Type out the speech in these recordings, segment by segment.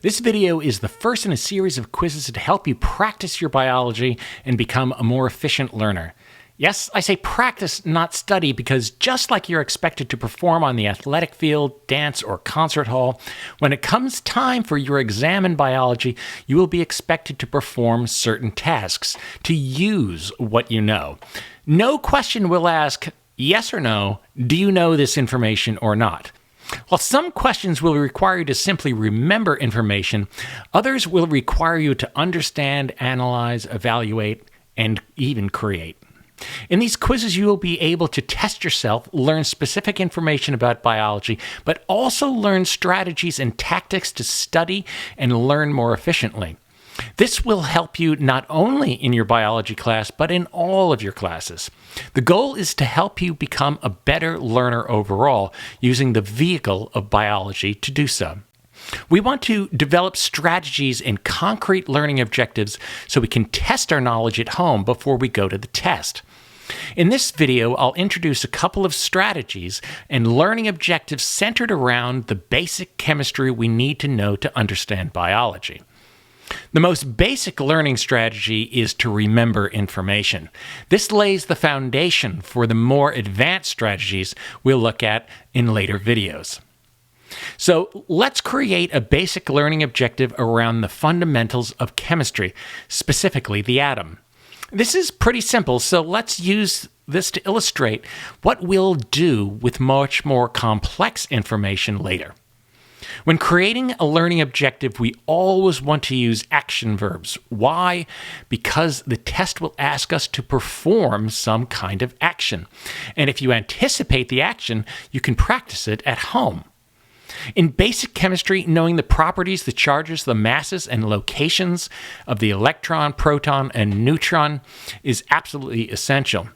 This video is the first in a series of quizzes to help you practice your biology and become a more efficient learner. Yes, I say practice, not study, because just like you're expected to perform on the athletic field, dance, or concert hall, when it comes time for your exam in biology, you will be expected to perform certain tasks, to use what you know. No question will ask, yes or no, do you know this information or not? While some questions will require you to simply remember information, others will require you to understand, analyze, evaluate, and even create. In these quizzes, you will be able to test yourself, learn specific information about biology, but also learn strategies and tactics to study and learn more efficiently. This will help you not only in your biology class, but in all of your classes. The goal is to help you become a better learner overall, using the vehicle of biology to do so. We want to develop strategies and concrete learning objectives so we can test our knowledge at home before we go to the test. In this video, I'll introduce a couple of strategies and learning objectives centered around the basic chemistry we need to know to understand biology. The most basic learning strategy is to remember information. This lays the foundation for the more advanced strategies we'll look at in later videos. So let's create a basic learning objective around the fundamentals of chemistry, specifically the atom. This is pretty simple, so let's use this to illustrate what we'll do with much more complex information later. When creating a learning objective, we always want to use action verbs. Why? Because the test will ask us to perform some kind of action. And if you anticipate the action, you can practice it at home. In basic chemistry, knowing the properties, the charges, the masses, and locations of the electron, proton, and neutron is absolutely essential.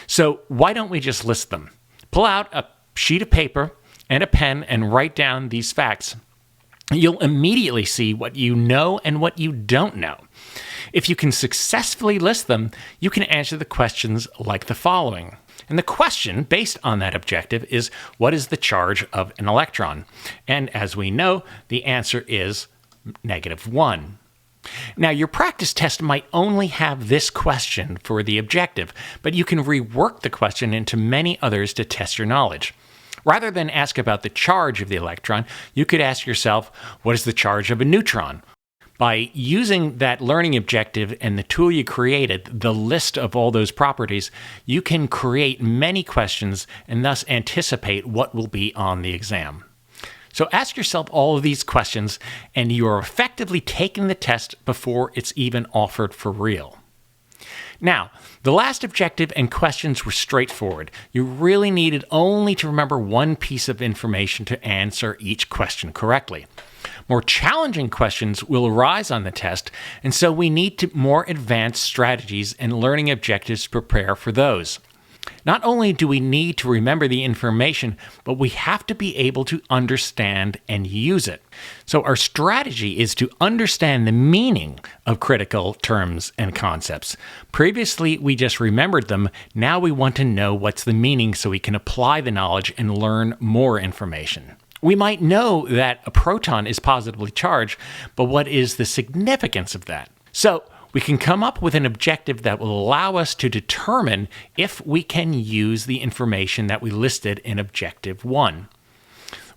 So why don't we just list them? Pull out a sheet of paper and a pen and write down these facts. You'll immediately see what you know and what you don't know. If you can successfully list them, you can answer the questions like the following. And the question based on that objective is, what is the charge of an electron? And as we know, the answer is -1. Now, your practice test might only have this question for the objective, but you can rework the question into many others to test your knowledge. Rather than ask about the charge of the electron, you could ask yourself, what is the charge of a neutron? By using that learning objective and the tool you created, the list of all those properties, you can create many questions and thus anticipate what will be on the exam. So ask yourself all of these questions, and you are effectively taking the test before it's even offered for real. Now, the last objective and questions were straightforward. You really needed only to remember one piece of information to answer each question correctly. More challenging questions will arise on the test, and so we need more advanced strategies and learning objectives to prepare for those. Not only do we need to remember the information, but we have to be able to understand and use it. So our strategy is to understand the meaning of critical terms and concepts. Previously, we just remembered them. Now we want to know what's the meaning so we can apply the knowledge and learn more information. We might know that a proton is positively charged, but what is the significance of that? So we can come up with an objective that will allow us to determine if we can use the information that we listed in Objective 1.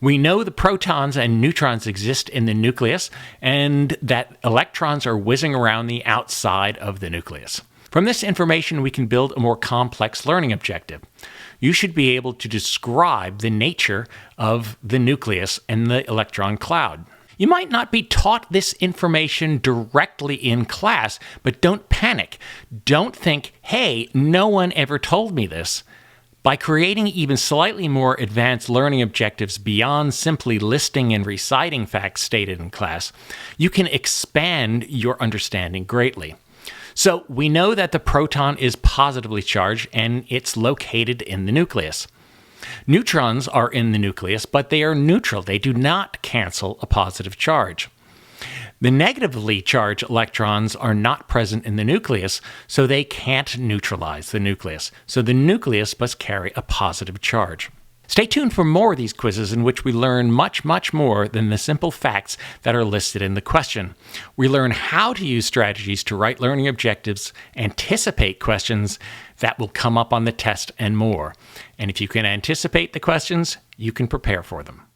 We know the protons and neutrons exist in the nucleus and that electrons are whizzing around the outside of the nucleus. From this information, we can build a more complex learning objective. You should be able to describe the nature of the nucleus and the electron cloud. You might not be taught this information directly in class, but don't panic. Don't think, hey, no one ever told me this. By creating even slightly more advanced learning objectives beyond simply listing and reciting facts stated in class, you can expand your understanding greatly. So we know that the proton is positively charged and it's located in the nucleus. Neutrons are in the nucleus, but they are neutral. They do not cancel a positive charge. The negatively charged electrons are not present in the nucleus, so they can't neutralize the nucleus. So the nucleus must carry a positive charge. Stay tuned for more of these quizzes in which we learn much, much more than the simple facts that are listed in the question. We learn how to use strategies to write learning objectives, anticipate questions that will come up on the test, and more. And if you can anticipate the questions, you can prepare for them.